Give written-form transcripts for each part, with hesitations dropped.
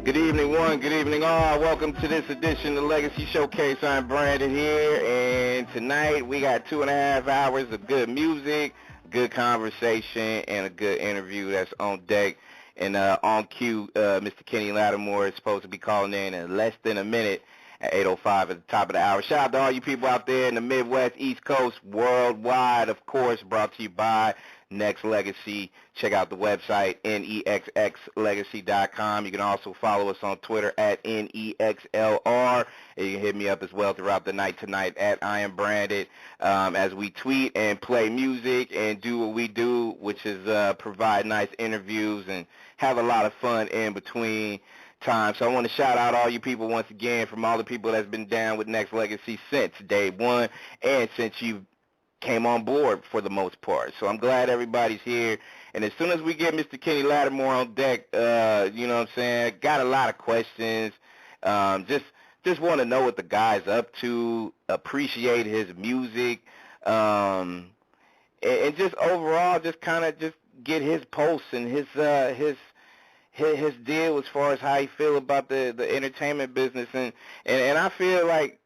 Good evening, one. Good evening, all. Welcome to this edition of Legacy Showcase. I'm Brandon here, and tonight we got 2.5 hours of good music, good conversation, and a good interview that's on deck. And on cue, Mr. Kenny Lattimore is supposed to be calling in less than a minute at 8:05 at the top of the hour. Shout out to all you people out there in the Midwest, East Coast, worldwide, of course, brought to you by Nexxlegacy. Check out the website, nexxlegacy.com. You can also follow us on Twitter at NEXLR. And you can hit me up as well throughout the night tonight at iambranded as we tweet and play music and do what we do, which is provide nice interviews and have a lot of fun in between time. So I want to shout out all you people once again, from all the people that's been down with Nexxlegacy since day one and since you came on board for the most part. So I'm glad everybody's here. And as soon as we get Mr. Kenny Lattimore on deck, you know what I'm saying, got a lot of questions. Just want to know what the guy's up to, appreciate his music, and just overall just kind of just get his pulse and his deal as far as how he feel about the entertainment business. And I feel like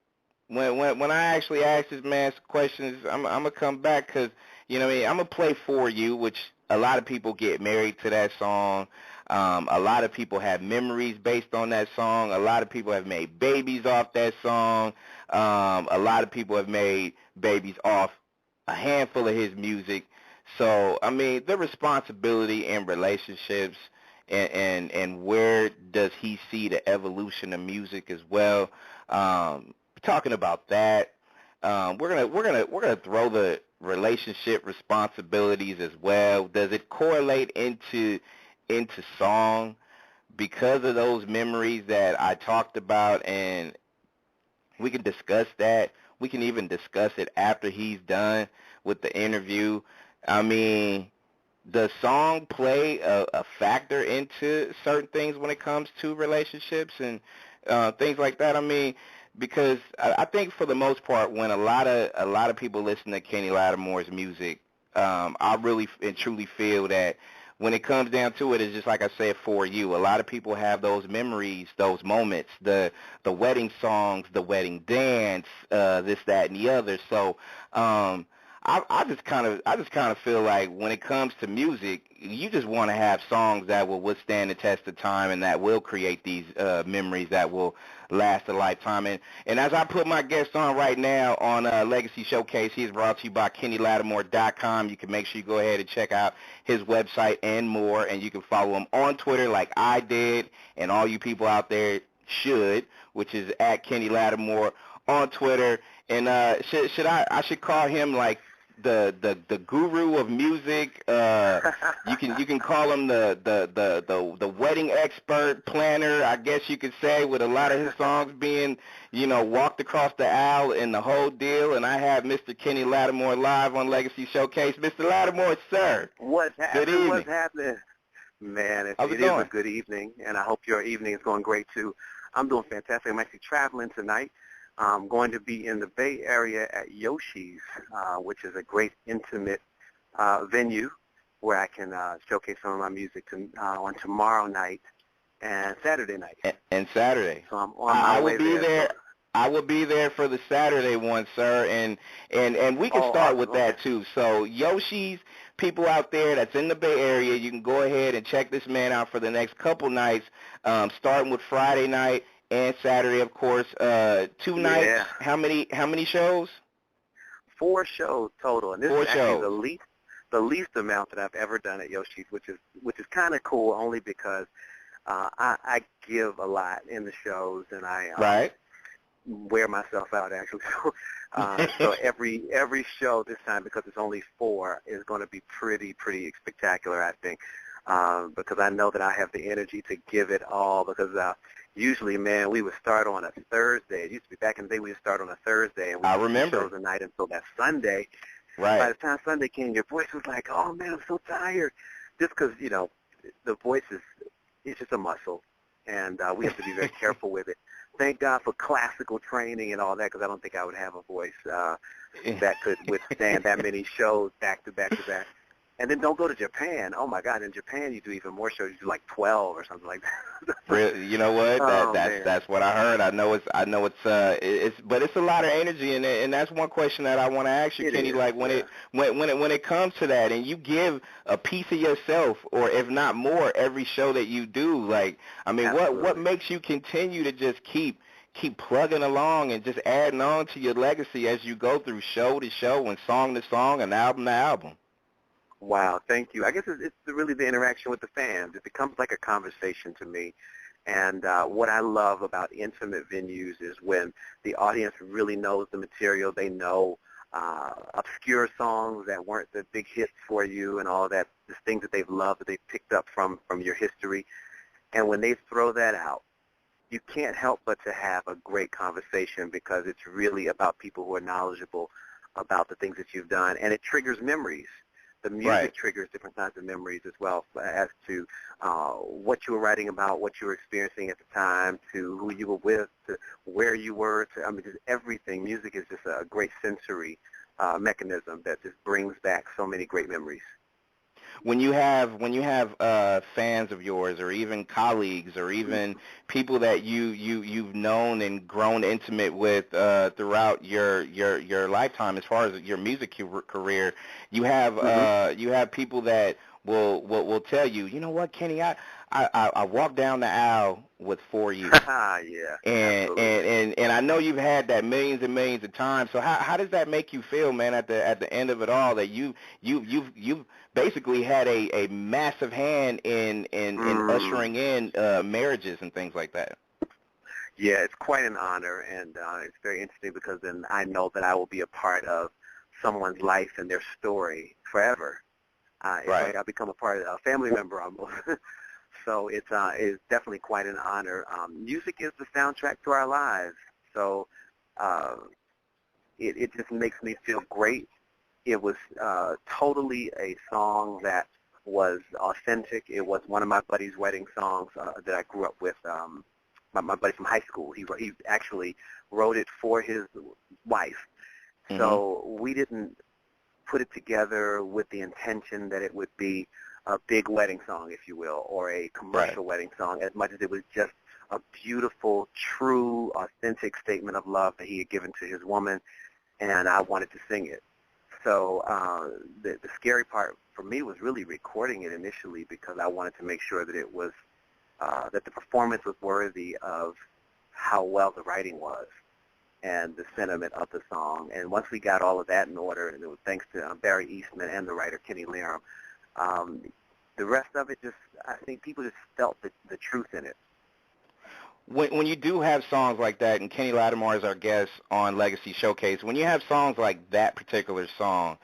when I actually ask this man some questions, I'm gonna come back because, you know what I mean, I'm gonna play For You, which a lot of people get married to that song. A lot of people have memories based on that song. A lot of people have made babies off that song. A lot of people have made babies off a handful of his music. So, I mean, the responsibility in relationships and where does he see the evolution of music as well. Talking about that, we're gonna throw the relationship responsibilities as well. Does it correlate into song because of those memories that I talked about? And we can discuss that. We can even discuss it after he's done with the interview. I mean, does song play a factor into certain things when it comes to relationships and things like that? I mean, because I think for the most part, when a lot of people listen to Kenny Lattimore's music, I really and truly feel that when it comes down to it, it's just like I said, For You. A lot of people have those memories, those moments, the wedding songs, the wedding dance, this, that, and the other. So I just kind of feel like when it comes to music, you just want to have songs that will withstand the test of time and that will create these memories that will last a lifetime. And as I put my guest on right now on Legacy Showcase, he is brought to you by KennyLattimore.com. You can make sure you go ahead and check out his website and more, and you can follow him on Twitter like I did, and all you people out there should, which is at Kenny Lattimore on Twitter. And I should call him like the guru of music. You can call him the wedding expert planner, I guess you could say, with a lot of his songs being, you know, walked across the aisle and the whole deal. And I have Mr. Kenny Lattimore live on Legacy Showcase. Mr. Lattimore, sir. What's happening? Good evening. What's happening? Man, it going? is a good evening, and I hope your evening is going great too. I'm doing fantastic. I'm actually traveling tonight. I'm going to be in the Bay Area at Yoshi's, which is a great intimate venue where I can showcase some of my music on tomorrow night and Saturday night. And Saturday. So I'm on my way there. I will be there for the Saturday one, sir, and we can start with that too. So Yoshi's, people out there that's in the Bay Area, you can go ahead and check this man out for the next couple nights, starting with Friday night and Saturday, of course. 2 nights. Yeah. How many shows? 4 shows total, and this is actually the least amount that I've ever done at Yoshi's, which is kind of cool, only because I give a lot in the shows, and I right. wear myself out actually. So every show this time, because it's only 4, is going to be pretty spectacular, I think, because I know that I have the energy to give it all. Because usually, man, we would start on a Thursday. It used to be back in the day we would start on a Thursday, and we would do shows a night until that Sunday. Right. By the time Sunday came, your voice was like, oh man, I'm so tired, just because the voice it's just a muscle, and we have to be very careful with it. Thank God for classical training and all that, because I don't think I would have a voice that could withstand that many shows back to back to back. And then don't go to Japan. Oh my God! In Japan, you do even more shows. You do like 12 or something like that. Really, you know what? Oh man. That's what I heard. But it's a lot of energy in it, and that's one question that I want to ask you, It Kenny. is. Like Yeah. when it comes to that, and you give a piece of yourself, or if not more, every show that you do. Like, I mean, what Absolutely. makes you continue to just keep plugging along and just adding on to your legacy as you go through show to show and song to song and album to album? Wow. Thank you. I guess it's really the interaction with the fans. It becomes like a conversation to me. And what I love about intimate venues is when the audience really knows the material. They know obscure songs that weren't the big hits for you and all that, the things that they've loved, that they've picked up from your history. And when they throw that out, you can't help but to have a great conversation because it's really about people who are knowledgeable about the things that you've done. And it triggers memories. The music Right. triggers different kinds of memories as well as to what you were writing about, what you were experiencing at the time, to who you were with, to where you were. I mean, just everything. Music is just a great sensory mechanism that just brings back so many great memories. When you have fans of yours, or even colleagues, or even people that you've known and grown intimate with throughout your lifetime, as far as your music career, you have people that will tell you, you know what, Kenny, I walked down the aisle with For You. Yeah, absolutely. And I know you've had that millions and millions of times. So how does that make you feel, man, at the end of it all, that you've basically had a massive hand in ushering in marriages and things like that? Yeah, it's quite an honor, and it's very interesting because then I know that I will be a part of someone's life and their story forever. It's Right. like I become a part of a family member almost. So it's definitely quite an honor. Music is the soundtrack to our lives, so uh, it just makes me feel great. It was totally a song that was authentic. It was one of my buddy's wedding songs that I grew up with. My buddy from high school. He actually wrote it for his wife. Mm-hmm. So we didn't put it together with the intention that it would be a big wedding song, if you will, or a commercial wedding song, as much as it was just a beautiful, true, authentic statement of love that he had given to his woman, and I wanted to sing it. So the scary part for me was really recording it initially because I wanted to make sure that it was that the performance was worthy of how well the writing was and the sentiment of the song. And once we got all of that in order, and it was thanks to Barry Eastman and the writer Kenny Lattimore, the rest of it just, I think people just felt the truth in it. When you do have songs like that, and Kenny Lattimore is our guest on Legacy Showcase, when you have songs like that particular song,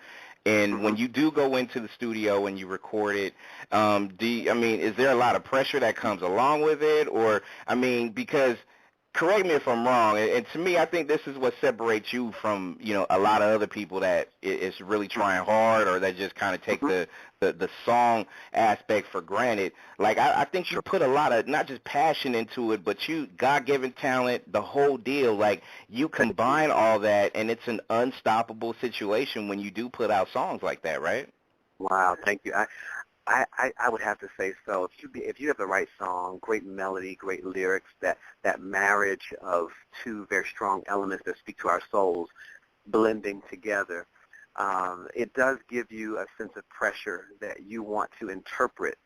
and when you do go into the studio and you record it, is there a lot of pressure that comes along with it? Or, because, correct me if I'm wrong, and to me, I think this is what separates you from, a lot of other people that is really trying hard, or that just kind of take the song aspect for granted. Like, I think you put a lot of, not just passion into it, but you, God-given talent, the whole deal. Like, you combine all that, and it's an unstoppable situation when you do put out songs like that, right? Wow, thank you. I would have to say so. If you have the right song, great melody, great lyrics, that marriage of two very strong elements that speak to our souls blending together, it does give you a sense of pressure that you want to interpret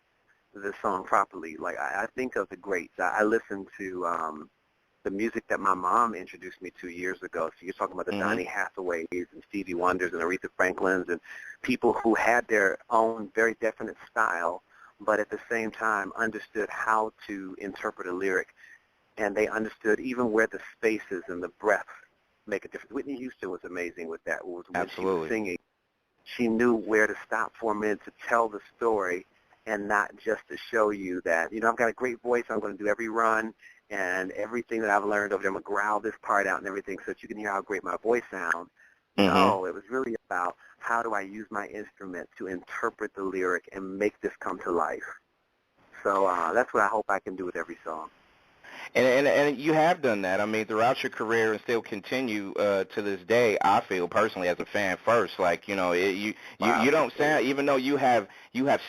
the song properly. Like I think of the greats. I listen to the music that my mom introduced me to years ago. So you're talking about the Donny Hathaways and Stevie Wonders and Aretha Franklins and people who had their own very definite style, but at the same time understood how to interpret a lyric. And they understood even where the spaces and the breath make a difference. Whitney Houston was amazing with that. When she was singing, she knew where to stop for a minute to tell the story and not just to show you that, I've got a great voice, I'm going to do every run, and everything that I've learned over there, I'm going to growl this part out and everything so that you can hear how great my voice sounds. No, it was really about how do I use my instrument to interpret the lyric and make this come to life. So that's what I hope I can do with every song. And you have done that. I mean, throughout your career and still continue to this day. I feel personally as a fan first, like you Wow. don't sound, even though you have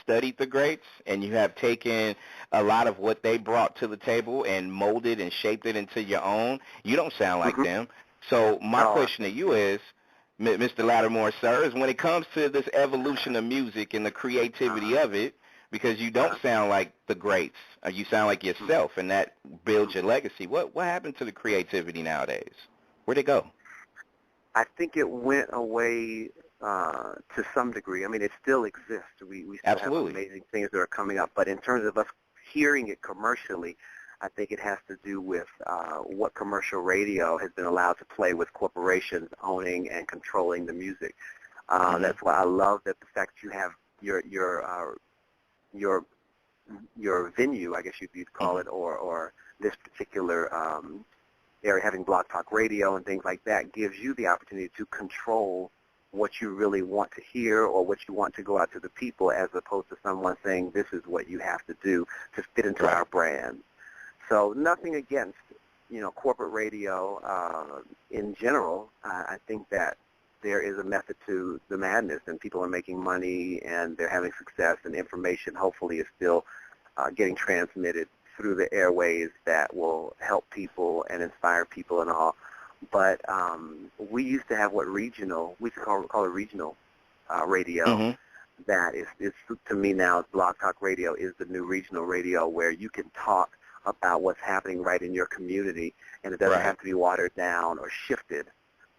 studied the greats and you have taken a lot of what they brought to the table and molded and shaped it into your own. You don't sound like Mm-hmm. them. So my Oh, question to you is, Mr. Lattimore, sir, is when it comes to this evolution of music and the creativity uh-huh. of it, because you don't Uh-huh. sound like the greats. You sound like yourself, and that builds your legacy. What happened to the creativity nowadays? Where'd it go? I think it went away to some degree. I mean, it still exists. We still have Absolutely. amazing things that are coming up, but in terms of us hearing it commercially, I think it has to do with what commercial radio has been allowed to play with corporations owning and controlling the music. That's why I love that the fact that you have your your venue, I guess you'd call it, or this particular area having Block Talk Radio and things like that gives you the opportunity to control what you really want to hear or what you want to go out to the people, as opposed to someone saying this is what you have to do to fit into Right. our brand. So nothing against corporate radio in general. I think that there is a method to the madness, and people are making money and they're having success, and information hopefully is still getting transmitted through the airways that will help people and inspire people and all. But we used to have we used to call it regional radio. That is to me now, Blog Talk Radio is the new regional radio, where you can talk about what's happening right in your community, and it doesn't Right. have to be watered down or shifted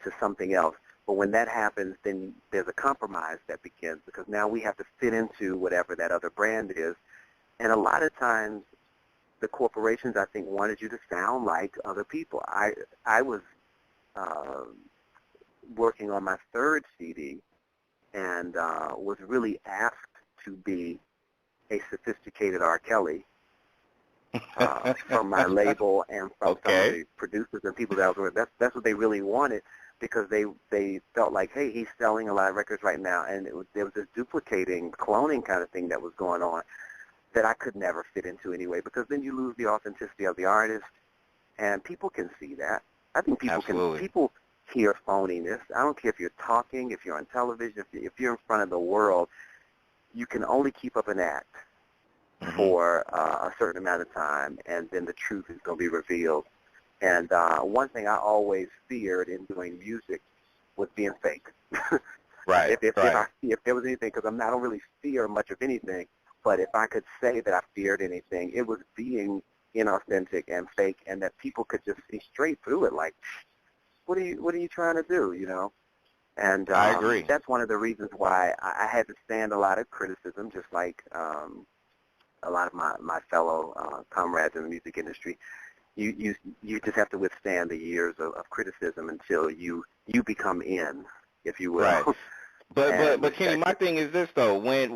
to something else. But when that happens, then there's a compromise that begins, because now we have to fit into whatever that other brand is. And a lot of times, the corporations, I think, wanted you to sound like other people. I was working on my third CD and was really asked to be a sophisticated R. Kelly from my label and from some of the producers and people that I was with. That's what they really wanted, because they felt like, hey, he's selling a lot of records right now, and there was this duplicating, cloning kind of thing that was going on that I could never fit into anyway, because then you lose the authenticity of the artist, and people can see that. I think people hear phoniness. I don't care if you're talking, if you're on television, if you're in front of the world, you can only keep up an act for a certain amount of time, and then the truth is going to be revealed. And one thing I always feared in doing music was being fake. Right. If there was anything, because I don't really fear much of anything, but if I could say that I feared anything, it was being inauthentic and fake, and that people could just see straight through it. Like, what are you trying to do? And I agree. That's one of the reasons why I had to stand a lot of criticism, just like a lot of my fellow comrades in the music industry. You just have to withstand the years of criticism until you become in, if you will. Right. But Kenny, my thing is this though: when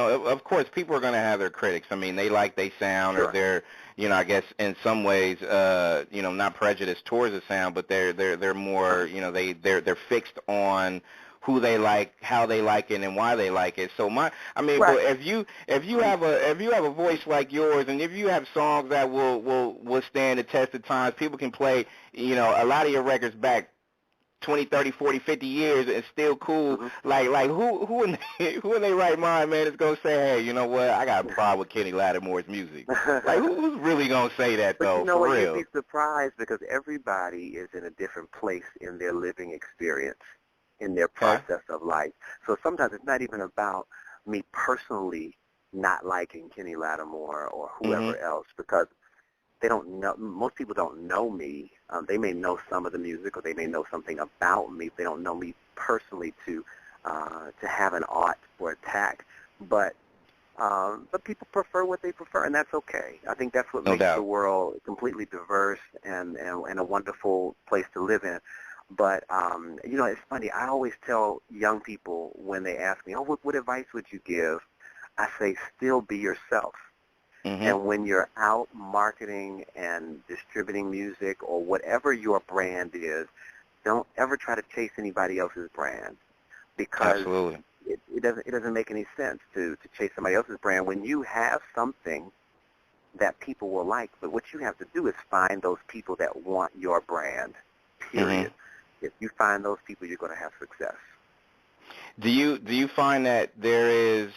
of course, people are going to have their critics. I mean, they sound, Sure. or they're, I guess in some ways, not prejudiced towards the sound, but they're more, they're fixed on who they like, how they like it, and why they like it. So Right. but if you have a voice like yours, and if you have songs that will stand the test of time, people can play, a lot of your records back 20, 30, 40, 50 years and still cool. Like who in who in their right mind, man, is gonna say, hey, you know what, I got a problem with Kenny Lattimore's music? Like who's really gonna say that But though? you know For what? real? You'd be surprised, because everybody is in a different place in their living experience, in their process of life. So sometimes it's not even about me personally not liking Kenny Lattimore or whoever else, because they don't know. Most people don't know me. They may know some of the music, or they may know something about me. They don't know me personally to have an ought or attack. But people prefer what they prefer, and that's okay. I think that's what makes the world completely diverse and a wonderful place to live in. But it's funny. I always tell young people when they ask me, "Oh, what advice would you give?" I say, "Still be yourself." And when you're out marketing and distributing music or whatever your brand is, don't ever try to chase anybody else's brand, because it doesn't make any sense to chase somebody else's brand when you have something that people will like. But what you have to do is find those people that want your brand, period. If you find those people, you're going to have success. Do you find that there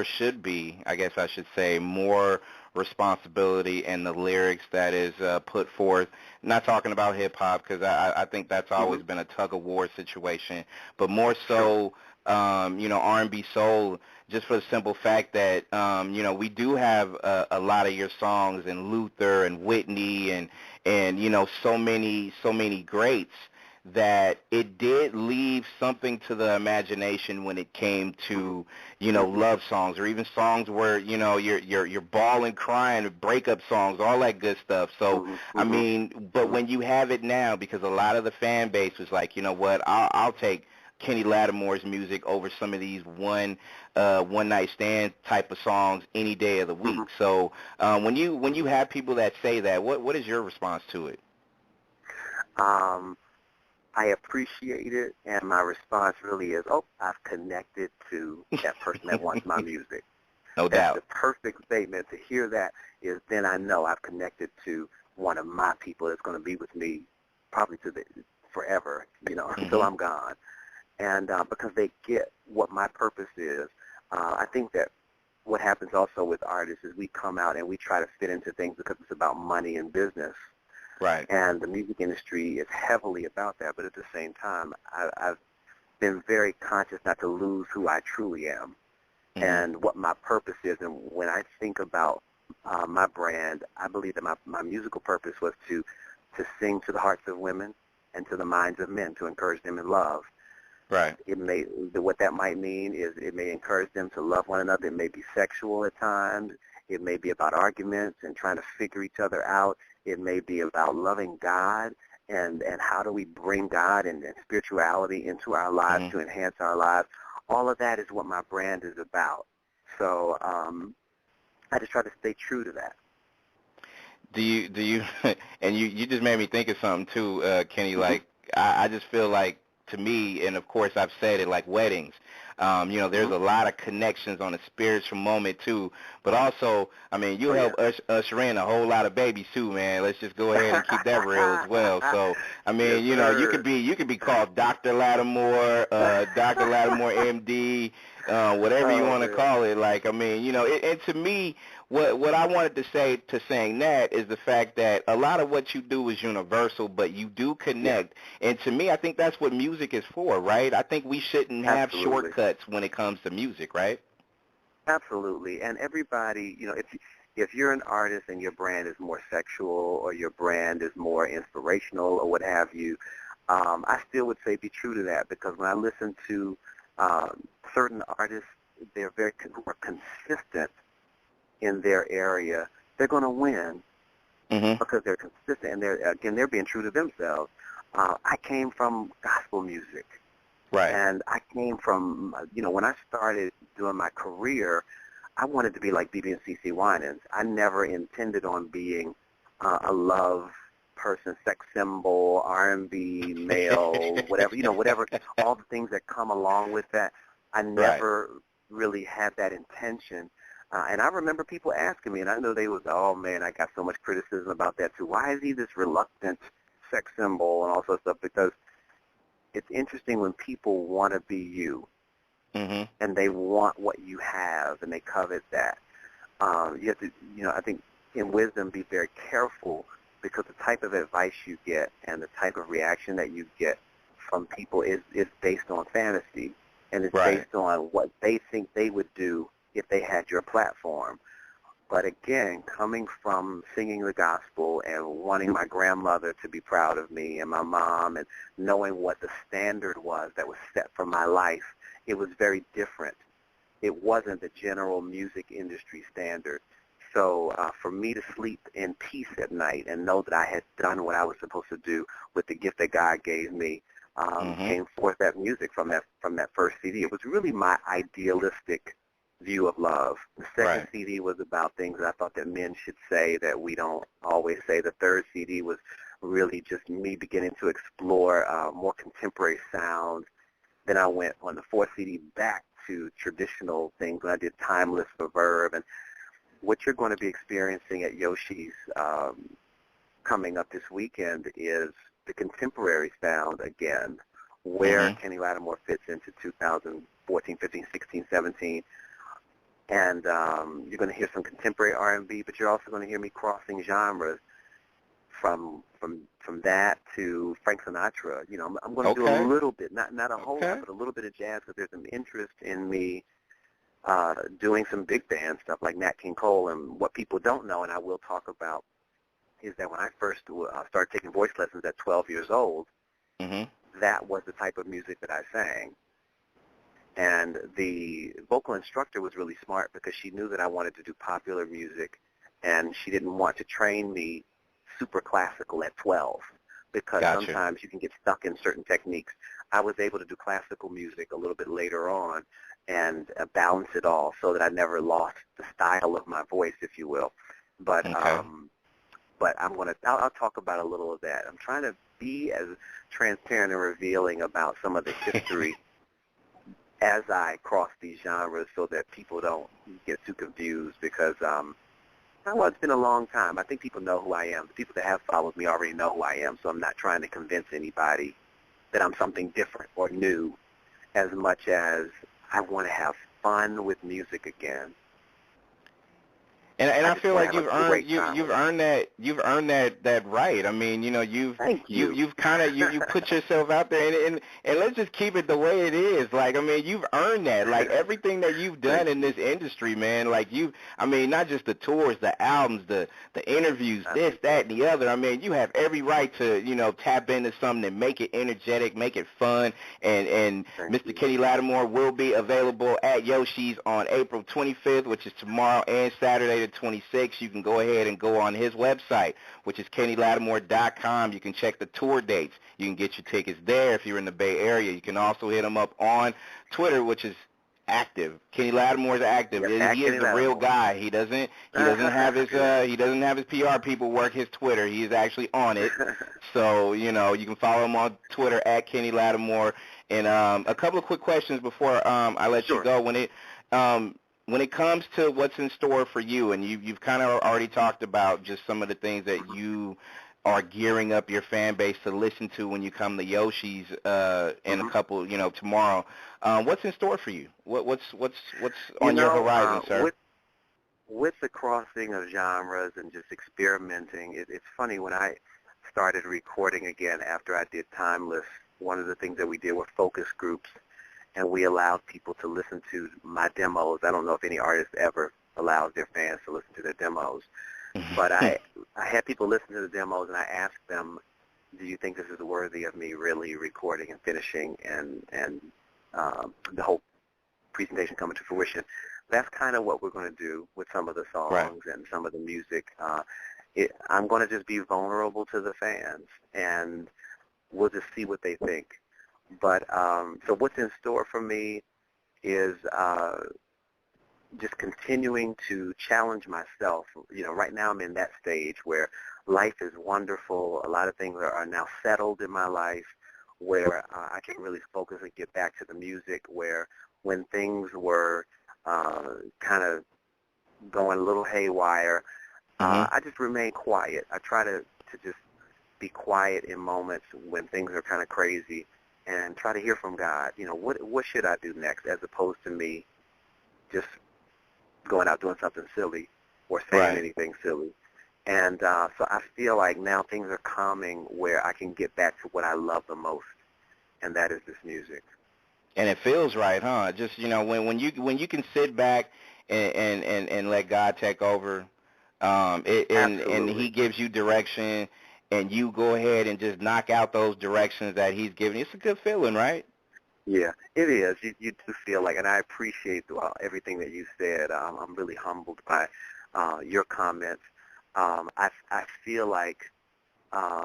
should be, I guess I should say, more responsibility in the lyrics that is put forth? Not talking about hip hop, because I think that's always been a tug of war situation, but more so, R&B soul, just for the simple fact that we do have a lot of your songs, and Luther and Whitney and so many greats, that it did leave something to the imagination when it came to, love songs, or even songs where, you're bawling, crying, breakup songs, all that good stuff. So, I mean, but when you have it now, because a lot of the fan base was like, you know what, I'll take Kenny Lattimore's music over some of these one night stand type of songs any day of the week. So, when you have people that say that, what is your response to it? I appreciate it, and my response really is, I've connected to that person that wants my music. No doubt. That's the perfect statement. To hear that is, then I know I've connected to one of my people that's going to be with me probably forever, until I'm gone. And because they get what my purpose is, I think that what happens also with artists is we come out and we try to fit into things because it's about money and business. Right. And the music industry is heavily about that, but at the same time, I've been very conscious not to lose who I truly am and what my purpose is. And when I think about my brand, I believe that my musical purpose was to sing to the hearts of women and to the minds of men, to encourage them in love. Right. What that might mean is it may encourage them to love one another. It may be sexual at times. It may be about arguments and trying to figure each other out. It may be about loving God and how do we bring God and spirituality into our lives to enhance our lives. All of that is what my brand is about. So I just try to stay true to that. Do you and you just made me think of something too, Kenny, like I just feel like, to me, and of course I've said it, like weddings, there's a lot of connections on a spiritual moment too, but also, I mean, you help usher in a whole lot of babies too, man. Let's just go ahead and keep that real as well. So, I mean, you could be called Dr. Lattimore, Dr. Lattimore MD, whatever you want to call it. Like, I mean, and to me, what I wanted to say to saying that is the fact that a lot of what you do is universal, but you do connect. And to me, I think that's what music is for, right? I think we shouldn't have shortcuts when it comes to music, right? Absolutely. And everybody, if you're an artist and your brand is more sexual or your brand is more inspirational or what have you, I still would say be true to that, because when I listen to certain artists, they're very consistent in their area, they're going to win because they're consistent and they're being true to themselves. I came from gospel music. Right. And I came from, when I started doing my career, I wanted to be like BB and CC Winans. I never intended on being a love person, sex symbol, R&B, male, whatever, all the things that come along with that. I never really had that intention. And I remember people asking me, and I know they was, oh, man, I got so much criticism about that, too. Why is he this reluctant sex symbol and all sorts of stuff? Because it's interesting when people want to be you, and they want what you have, and they covet that. You have to, I think in wisdom, be very careful, because the type of advice you get and the type of reaction that you get from people is based on fantasy, and it's based on what they think they would do if they had your platform. But again, coming from singing the gospel and wanting my grandmother to be proud of me and my mom, and knowing what the standard was that was set for my life, it was very different. It wasn't the general music industry standard. So for me to sleep in peace at night and know that I had done what I was supposed to do with the gift that God gave me, came forth that music from that first CD. It was really my idealistic view of love. The second CD was about things that I thought that men should say that we don't always say. The third CD was really just me beginning to explore more contemporary sounds. Then I went on the fourth CD back to traditional things when I did Timeless for Verb. And what you're going to be experiencing at Yoshi's coming up this weekend is the contemporary sound again, where Kenny Lattimore fits into 2014, 15, 16, 17. And you're going to hear some contemporary R&B, but you're also going to hear me crossing genres from that to Frank Sinatra. You know, I'm going to do a little bit, not a whole lot, but a little bit of jazz, because there's some interest in me doing some big band stuff like Nat King Cole. And what people don't know, and I will talk about, is that when I first started taking voice lessons at 12 years old, that was the type of music that I sang. And the vocal instructor was really smart because she knew that I wanted to do popular music, and she didn't want to train me super classical at 12 because sometimes you can get stuck in certain techniques. I was able to do classical music a little bit later on and balance it all so that I never lost the style of my voice, if you will. But I'll talk about a little of that. I'm trying to be as transparent and revealing about some of the history as I cross these genres so that people don't get too confused, because well, it's been a long time. I think people know who I am. The people that have followed me already know who I am, so I'm not trying to convince anybody that I'm something different or new, as much as I want to have fun with music again. And I feel like you've earned that right. I mean, you know, you've kind of you put yourself out there, and let's just keep it the way it is. Like, I mean, you've earned that. Like, everything that you've done in this industry, man. Like, I mean, not just the tours, the albums, the interviews, this, that, and the other. I mean, you have every right to, you know, tap into something and make it energetic, make it fun. And Mr. Kenny Lattimore will be available at Yoshi's on April 25th, which is tomorrow, and Saturday 26. You can go ahead and go on his website, which is kennylattimore.com. You can check the tour dates. You can get your tickets there if you're in the Bay Area. You can also hit him up on Twitter, which is active. Kenny Lattimore is active. He is the real guy. He doesn't have his PR people work his Twitter. He is actually on it. So, you know, you can follow him on Twitter at Kenny Lattimore. And a couple of quick questions before I let you go. When it comes to what's in store for you, and you've kind of already talked about just some of the things that you are gearing up your fan base to listen to when you come to Yoshi's in a couple, you know, tomorrow. What's in store for you? What's on your horizon, sir? With the crossing of genres and just experimenting, it's funny, when I started recording again after I did Timeless, one of the things that we did were focus groups, and we allowed people to listen to my demos. I don't know if any artist ever allows their fans to listen to their demos, but I had people listen to the demos, and I asked them, do you think this is worthy of me really recording and finishing and the whole presentation coming to fruition? That's kind of what we're going to do with some of the songs and some of the music. I'm going to just be vulnerable to the fans, and we'll just see what they think. But so what's in store for me is just continuing to challenge myself. You know, right now I'm in that stage where life is wonderful. A lot of things are now settled in my life, where I can really focus and get back to the music, where when things were kind of going a little haywire, I just remain quiet. I try to just be quiet in moments when things are kind of crazy, and try to hear from God. You know, what should I do next, as opposed to me just going out doing something silly or saying anything silly. And so I feel like now things are calming, where I can get back to what I love the most, and that is this music. And it feels right, huh? Just, you know, when you can sit back and let God take over, and He gives you direction, and you go ahead and just knock out those directions that He's giving you. It's a good feeling, right? Yeah, it is. You do feel like, and I appreciate everything that you said. I'm really humbled by your comments. I feel like I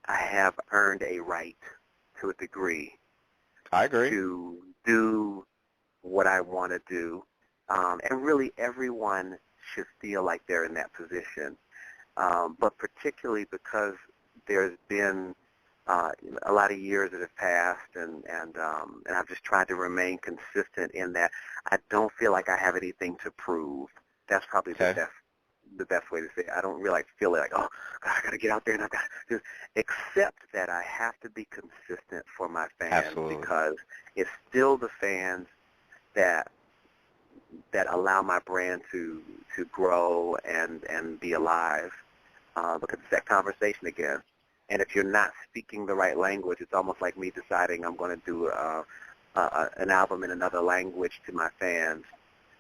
have earned a right, to a degree, I agree, to do what I want to do. And really everyone should feel like they're in that position. But particularly because there's been a lot of years that have passed, and I've just tried to remain consistent in that I don't feel like I have anything to prove. That's probably the best way to say it. I don't really feel like, oh, God, I got to get out there and I've got to do, except that I have to be consistent for my fans. Absolutely. Because it's still the fans that allow my brand to grow and be alive, because it's that conversation again. And if you're not speaking the right language, it's almost like me deciding I'm going to do an album in another language to my fans.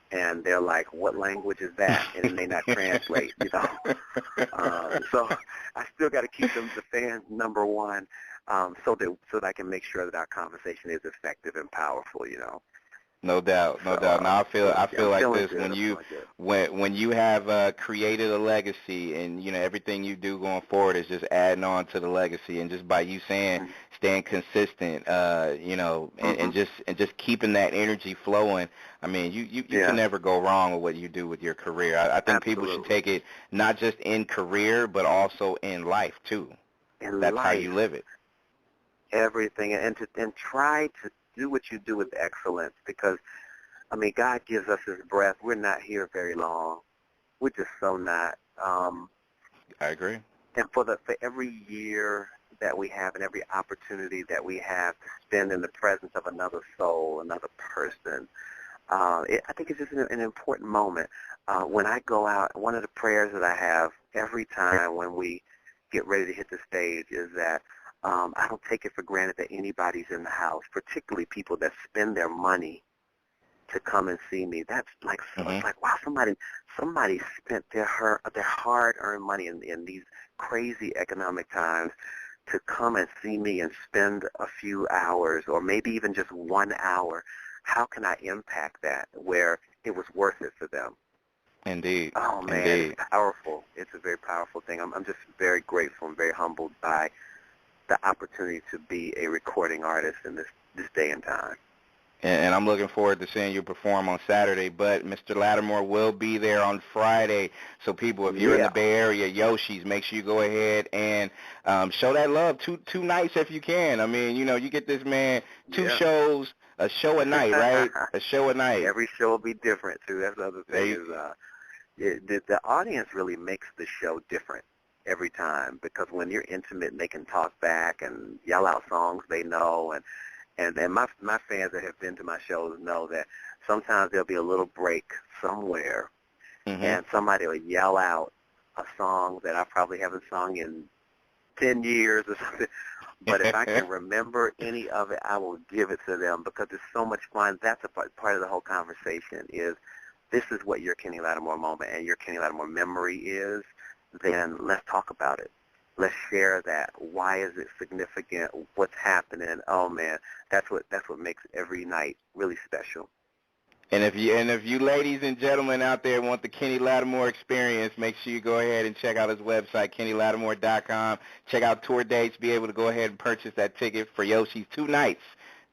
And they're like, what language is that? And it may not translate, you know. So I still got to keep the fans number one, so that I can make sure that our conversation is effective and powerful, you know. No doubt, no doubt. Now I feel like this good, when you have created a legacy, and you know everything you do going forward is just adding on to the legacy, and just by you saying staying consistent, you know, and just keeping that energy flowing. I mean, you can never go wrong with what you do with your career. I think people should take it not just in career, but also in life too. That's how you live it. Everything, and try to do what you do with excellence, because, I mean, God gives us His breath. We're not here very long. We're just so not. I agree. And for every year that we have and every opportunity that we have to spend in the presence of another soul, another person, I think it's just an important moment. When I go out, one of the prayers that I have every time when we get ready to hit the stage is that I don't take it for granted that anybody's in the house, particularly people that spend their money to come and see me. That's like, it's like, wow, somebody spent their hard-earned money in these crazy economic times to come and see me and spend a few hours, or maybe even just 1 hour. How can I impact that where it was worth it for them? Indeed. Oh, man, Indeed. It's powerful. It's a very powerful thing. I'm just very grateful and very humbled by the opportunity to be a recording artist in this day and time. And I'm looking forward to seeing you perform on Saturday, but Mr. Lattimore will be there on Friday. So people, if you're in the Bay Area, Yoshi's, make sure you go ahead and show that love two nights if you can. I mean, you know, you get this man two shows, a show a night, right? A show a night. Every show will be different, too. That's the other thing the audience really makes the show different every time, because when you're intimate and they can talk back and yell out songs they know, and my fans that have been to my shows know that sometimes there'll be a little break somewhere, and somebody will yell out a song that I probably haven't sung in 10 years or something. But if I can remember any of it, I will give it to them, because it's so much fun. That's a part of the whole conversation is, this is what your Kenny Lattimore moment and your Kenny Lattimore memory is. Then let's talk about it. Let's share that. Why is it significant? What's happening? Oh man, that's what makes every night really special. And if you ladies and gentlemen out there want the Kenny Lattimore experience, make sure you go ahead and check out his website, KennyLattimore.com. Check out tour dates. Be able to go ahead and purchase that ticket for Yoshi's 2 nights,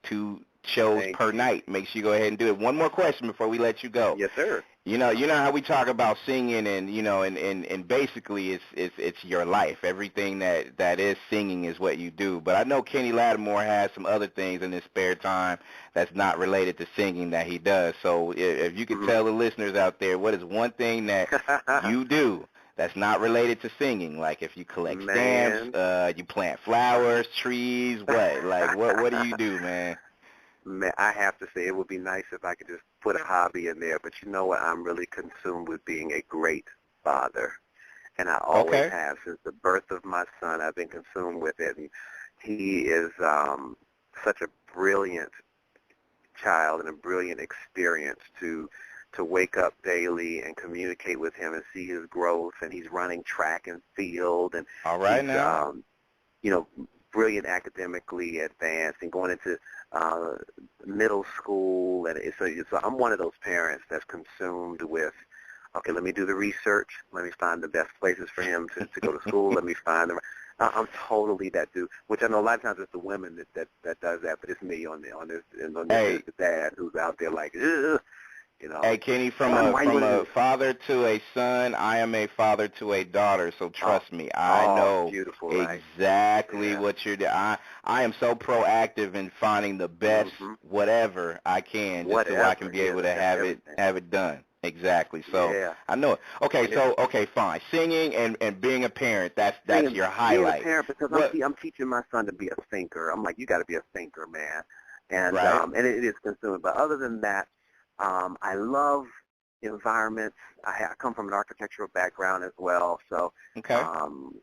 2 shows per night. Make sure you go ahead and do it. One more question before we let you go. Yes, sir. You know how we talk about singing, and you know, and basically it's your life. Everything that is singing is what you do. But I know Kenny Lattimore has some other things in his spare time that's not related to singing that he does. So if you could tell the listeners out there, what is one thing that you do that's not related to singing? Like if you collect stamps, you plant flowers, trees, what do you do, man? Man, I have to say it would be nice if I could just put a hobby in there. But you know what? I'm really consumed with being a great father. And I always have. Since the birth of my son, I've been consumed with it. And he is such a brilliant child and a brilliant experience to wake up daily and communicate with him and see his growth. And he's running track and field. And you know, brilliant academically advanced and going into middle school, and so I'm one of those parents that's consumed with, okay, let me do the research, let me find the best places for him to go to school, let me find them. I'm totally that dude, which I know a lot of times it's the women that does that, but it's me on this the dad who's out there like, ugh, You know. Hey, Kenny, from a father to a son, I am a father to a daughter. So trust me, I know beautiful, exactly right? what you're doing. I am so proactive in finding the best whatever I can, just so I can be able to have it done. Exactly. So I know it. Okay, so fine. Singing and being a parent, that's your highlight. Being a parent, because I'm teaching my son to be a thinker. I'm like, you got to be a thinker, man. And and it is consuming. But other than that, I love environments. I come from an architectural background as well, so I'm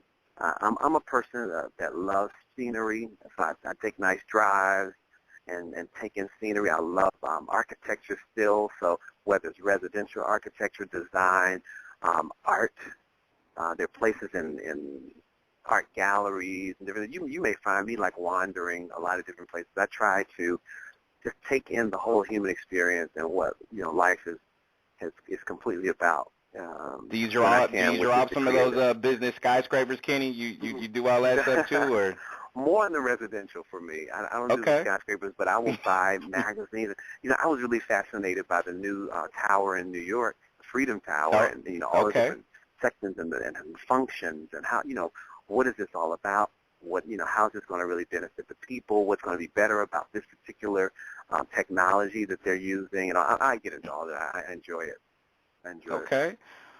a person that loves scenery. So I take nice drives and take in scenery. I love architecture still, so whether it's residential architecture, design, art, there are places in art galleries and different. You may find me like wandering a lot of different places. I try to just take in the whole human experience and what life is completely about. Do you draw up some of those business skyscrapers, Kenny? You do all that stuff too, or more in the residential for me? I don't do the skyscrapers, but I will buy magazines. I was really fascinated by the new tower in New York, the Freedom Tower, and all the different sections and functions and how what is this all about? What how is this going to really benefit the people? What's going to be better about this particular technology that they're using? And I get into all that. I enjoy it. Okay.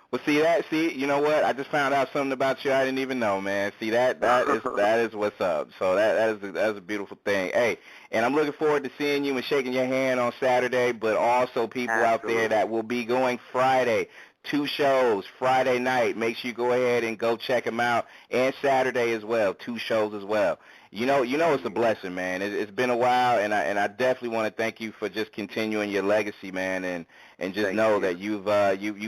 Well, see, you know what? I just found out something about you I didn't even know, man. See, that is what's up. So that is a beautiful thing. Hey, and I'm looking forward to seeing you and shaking your hand on Saturday, but also people out there that will be going Friday. 2 shows Friday night. Make sure you go ahead and go check them out, and Saturday as well. 2 shows as well. You know it's a blessing, man. It's been a while, and I definitely want to thank you for just continuing your legacy, man, and just know that you've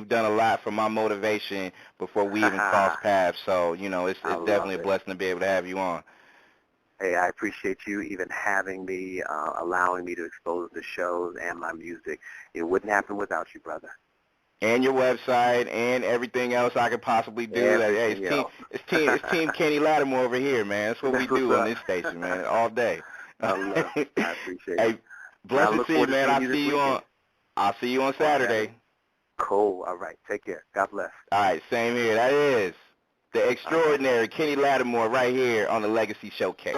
done a lot for my motivation before we even crossed paths. So it's definitely a blessing to be able to have you on. Hey, I appreciate you even having me, allowing me to expose the shows and my music. It wouldn't happen without you, brother. And your website and everything else I could possibly do. It's team Kenny Lattimore over here, man. That's what we do on this station, man, all day. I appreciate it. Hey, blessed to see you, man. I'll see you on Saturday. Cool. All right. Take care. God bless. All right. Same here. That is the extraordinary Kenny Lattimore right here on the Legacy Showcase.